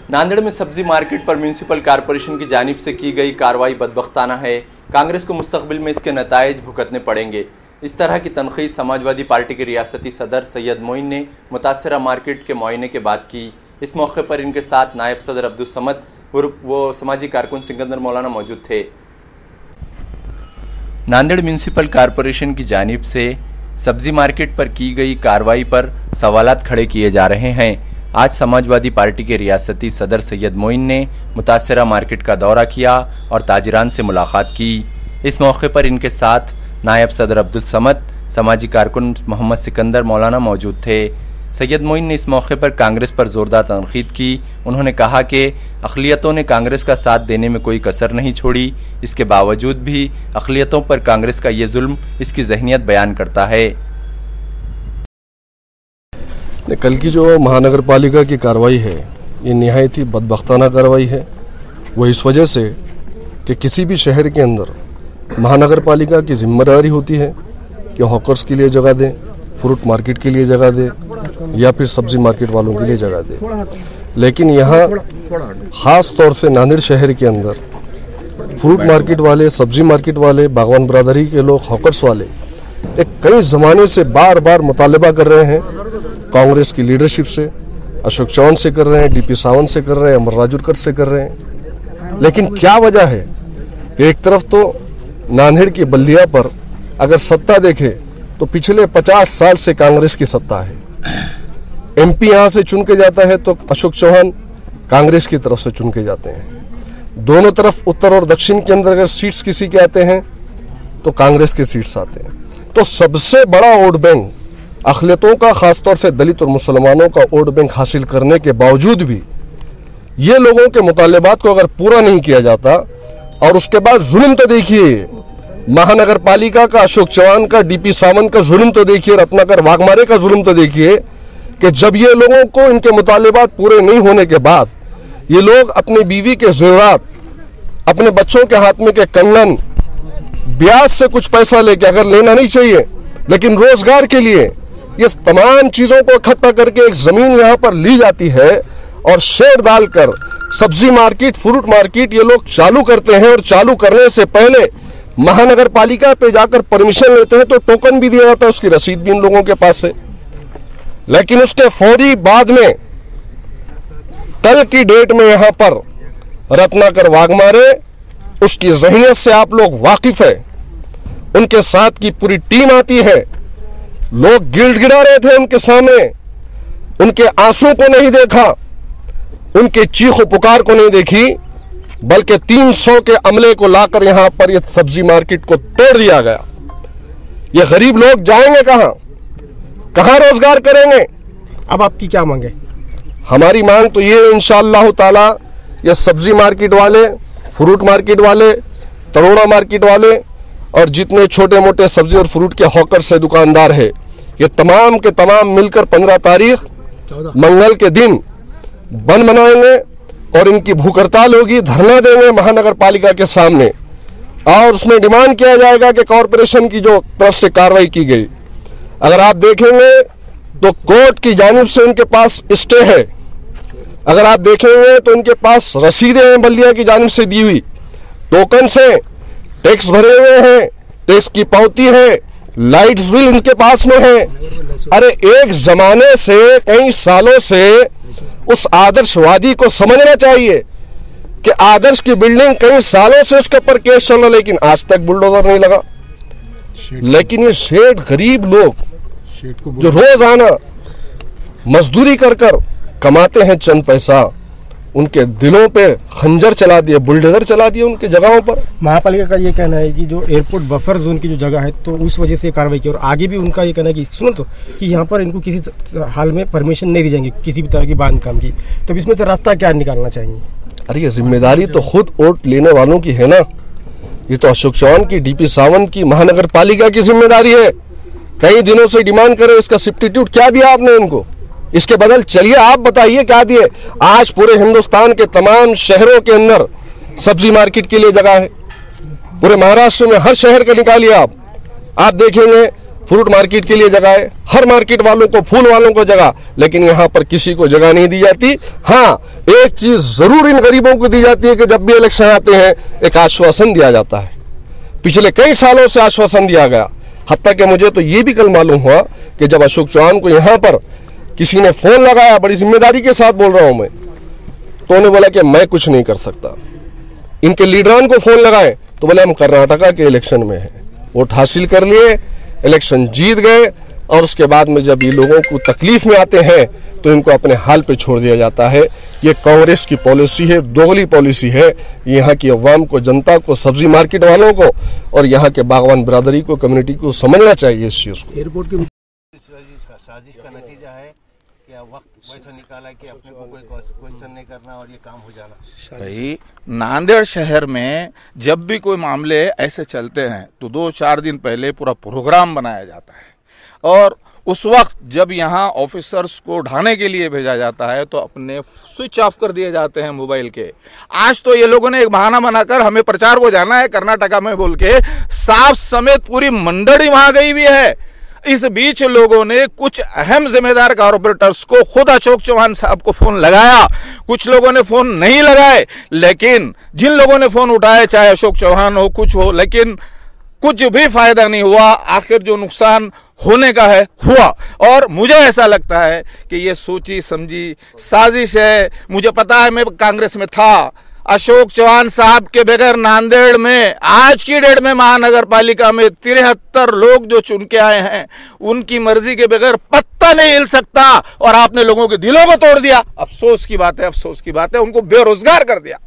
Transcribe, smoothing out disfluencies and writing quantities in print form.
नांदेड़ में सब्जी मार्केट पर म्यूनिसिपल कॉरपोरेशन की जानिब से की गई कार्रवाई बदबख्ताना है। कांग्रेस को मुस्तकबिल में इसके नताइज भुगतने पड़ेंगे। इस तरह की तनखीद समाजवादी पार्टी के रियासती सदर सैयद मोइन ने मुतासरा मार्केट के मुआयने के बाद की। इस मौके पर इनके साथ नायब सदर अब्दुल समद व समाजी कारकुन सिकंदर मौलाना मौजूद थे। नांदेड़ म्यूनिसिपल कॉरपोरेशन की जानिब से सब्जी मार्केट पर की गई कार्रवाई पर सवालात खड़े किए जा रहे हैं। आज समाजवादी पार्टी के रियासती सदर सैयद मोइन ने मुतासरा मार्केट का दौरा किया और ताजिरान से मुलाकात की। इस मौके पर इनके साथ नायब सदर अब्दुल समद, समाजी कारकुन मोहम्मद सिकंदर मौलाना मौजूद थे। सैयद मोइन ने इस मौके पर कांग्रेस पर जोरदार तनकीद की। उन्होंने कहा कि अक़लियतों ने कांग्रेस का साथ देने में कोई कसर नहीं छोड़ी। इसके बावजूद भी अक़लियतों पर कांग्रेस का ये जुल्म इसकी ज़हनियत बयान करता है। कल की जो महानगर पालिका की कार्रवाई है ये निहायत ही बदबख्ताना कार्रवाई है। वो इस वजह से कि किसी भी शहर के अंदर महानगर पालिका की जिम्मेदारी होती है कि हॉकर्स के लिए जगह दें, फ्रूट मार्केट के लिए जगह दें या फिर सब्जी मार्केट वालों के लिए जगह दें। लेकिन यहाँ ख़ास तौर से नांदेड़ शहर के अंदर फ्रूट मार्केट वाले, सब्जी मार्केट वाले, बागवान बरादरी के लोग, हॉकर्स वाले एक कई ज़माने से बार बार मुतालबा कर रहे हैं। कांग्रेस की लीडरशिप से, अशोक चौहान से कर रहे हैं, डीपी सावंत से कर रहे हैं, अमर राजूरकर से कर रहे हैं। लेकिन क्या वजह है? एक तरफ तो नांदेड़ की बल्दिया पर अगर सत्ता देखे तो पिछले 50 साल से कांग्रेस की सत्ता है। एमपी यहाँ से चुन के जाता है तो अशोक चौहान कांग्रेस की तरफ से चुन के जाते हैं। दोनों तरफ उत्तर और दक्षिण के अंदर अगर सीट्स किसी के आते हैं तो कांग्रेस के सीट्स आते हैं। तो सबसे बड़ा वोट बैंक अक़लियतों का, खासतौर से दलित और मुसलमानों का वोट बैंक हासिल करने के बावजूद भी ये लोगों के मुतालबात को अगर पूरा नहीं किया जाता और उसके बाद जुल्म तो देखिए महानगर पालिका का, अशोक चौहान का, डीपी सावंत का जुल्म तो देखिए, रत्नाकर वाघमारे का जुल्म तो देखिए कि जब ये लोगों को इनके मुतालबात पूरे नहीं होने के बाद ये लोग अपनी बीवी के ज़ेवरात, अपने बच्चों के हाथ में के कंगन, ब्याज से कुछ पैसा लेके, अगर लेना नहीं चाहिए लेकिन रोजगार के लिए ये तमाम चीज़ों को इकट्ठा करके एक ज़मीन यहाँ पर ली जाती है और शेड डालकर सब्जी मार्केट, फ्रूट मार्केट ये लोग चालू करते हैं। और चालू करने से पहले महानगर पालिका पे जाकर परमिशन लेते हैं तो टोकन भी दिया जाता है, उसकी रसीद भी इन लोगों के पास है। लेकिन उसके फौरी बाद में कल की डेट में यहाँ पर रत्नाकर वाघमारे, उसकी ज़हनियत से आप लोग वाकिफ है, उनके साथ की पूरी टीम आती है। लोग गिड़गिड़ा रहे थे उनके सामने, उनके आंसू को नहीं देखा, उनके चीखो पुकार को नहीं देखी, बल्कि 300 के अमले को लाकर यहां पर ये सब्जी मार्केट को तोड़ दिया गया। ये गरीब लोग जाएंगे कहां? कहां रोजगार करेंगे? अब आपकी क्या मांग है? हमारी मांग तो ये इंशाअल्लाह ताला ये सब्जी मार्केट वाले, फ्रूट मार्केट वाले, तरोड़ा मार्केट वाले और जितने छोटे मोटे सब्जी और फ्रूट के हॉकर से दुकानदार है, ये तमाम के तमाम मिलकर 15 तारीख मंगल के दिन बंद बनाएंगे और इनकी भूख हड़ताल होगी, धरना देंगे महानगर पालिका के सामने। और उसमें डिमांड किया जाएगा कि कॉरपोरेशन की जो तरफ से कार्रवाई की गई, अगर आप देखेंगे तो कोर्ट की जानिब से उनके पास स्टे है, अगर आप देखेंगे तो उनके पास रसीदें हैं बल्दिया की जानिब से दी हुई, टोकन से टैक्स भरे हुए हैं, टैक्स की पावती है, लाइट्स बिल इनके पास में है। अरे एक जमाने से, कई सालों से उस आदर्शवादी को समझना चाहिए कि आदर्श की बिल्डिंग कई सालों से उसके ऊपर केस चल रहा, लेकिन आज तक बुलडोजर नहीं लगा। लेकिन ये शेठ गरीब लोग जो रोजाना मजदूरी कर कर कमाते हैं चंद पैसा, उनके दिलों पे खंजर चला दिए, बुलडोजर चला दिए उनके जगहों पर। महापालिका का ये कहना है कि जो एयरपोर्ट बफर जोन की जो जगह है तो उस वजह से कार्रवाई की, और आगे भी उनका ये कहना है कि सुनो तो कि यहाँ पर इनको किसी हाल में परमिशन नहीं दी जाएंगी किसी भी तरह की बांध काम की, तो इसमें से रास्ता क्या निकालना चाहेंगे? अरे ये जिम्मेदारी तो खुद वोट लेने वालों की है ना, ये तो अशोक चौहान की, डीपी सावंत की, महानगर पालिका की जिम्मेदारी है। कई दिनों से डिमांड करे, इसका सब्स्टिट्यूट क्या दिया आपने इनको? इसके बदल चलिए आप बताइए क्या दिए। आज पूरे हिंदुस्तान के तमाम शहरों के अंदर सब्जी मार्केट के लिए जगह है, पूरे महाराष्ट्र में हर शहर का निकालिए आप देखेंगे फ्रूट मार्केट के लिए जगह है, हर मार्केट वालों को, फूल वालों को जगह, लेकिन यहाँ पर किसी को जगह नहीं दी जाती। हाँ, एक चीज जरूर इन गरीबों को दी जाती है कि जब भी इलेक्शन आते हैं एक आश्वासन दिया जाता है। पिछले कई सालों से आश्वासन दिया गया, हत्ता कि मुझे तो ये भी कल मालूम हुआ कि जब अशोक चौहान को यहाँ पर किसी ने फोन लगाया, बड़ी जिम्मेदारी के साथ बोल रहा हूं मैं, तो उन्होंने बोला कि मैं कुछ नहीं कर सकता। इनके लीडरान को फोन लगाए तो बोले हम कर्नाटका के इलेक्शन में हैं, वोट हासिल कर लिए, इलेक्शन जीत गए, और उसके बाद में जब ये लोगों को तकलीफ में आते हैं तो इनको अपने हाल पे छोड़ दिया जाता है। ये कांग्रेस की पॉलिसी है, दोगली पॉलिसी है। यहाँ की अवाम को, जनता को, सब्जी मार्केट वालों को और यहाँ के बागवान बिरादरी को, कम्युनिटी को समझना चाहिए इस चीज़ को। एयरपोर्ट की साजिश का नतीजा है कि वक्त वैसा निकाला कि अपने को कोई क्वेश्चन नहीं करना और ये काम हो जाना। भाई, नांदेड़ शहर में जब भी कोई मामले ऐसे चलते हैं तो 2-4 दिन पहले पूरा प्रोग्राम बनाया जाता है, और उस वक्त जब यहाँ ऑफिसर्स को उठाने के लिए भेजा जाता है तो अपने स्विच ऑफ कर दिए जाते हैं मोबाइल के। आज तो ये लोगों ने एक बहाना बनाकर हमें प्रचार को जाना है कर्नाटका में बोल के साफ समेत पूरी मंडली वहां गई हुई है। इस बीच लोगों ने कुछ अहम जिम्मेदार कॉर्पोरेटर्स को खुद अशोक चौहान साहब को फोन लगाया, कुछ लोगों ने फोन नहीं लगाए, लेकिन जिन लोगों ने फोन उठाए, चाहे अशोक चौहान हो, कुछ हो, लेकिन कुछ भी फायदा नहीं हुआ। आखिर जो नुकसान होने का है हुआ, और मुझे ऐसा लगता है कि ये सोची समझी साजिश है। मुझे पता है, मैं कांग्रेस में था, अशोक चौहान साहब के बगैर नांदेड़ में आज की डेट में महानगर पालिका में 73 लोग जो चुन के आए हैं, उनकी मर्जी के बगैर पत्ता नहीं हिल सकता, और आपने लोगों के दिलों को तोड़ दिया। अफसोस की बात है, अफसोस की बात है, उनको बेरोजगार कर दिया।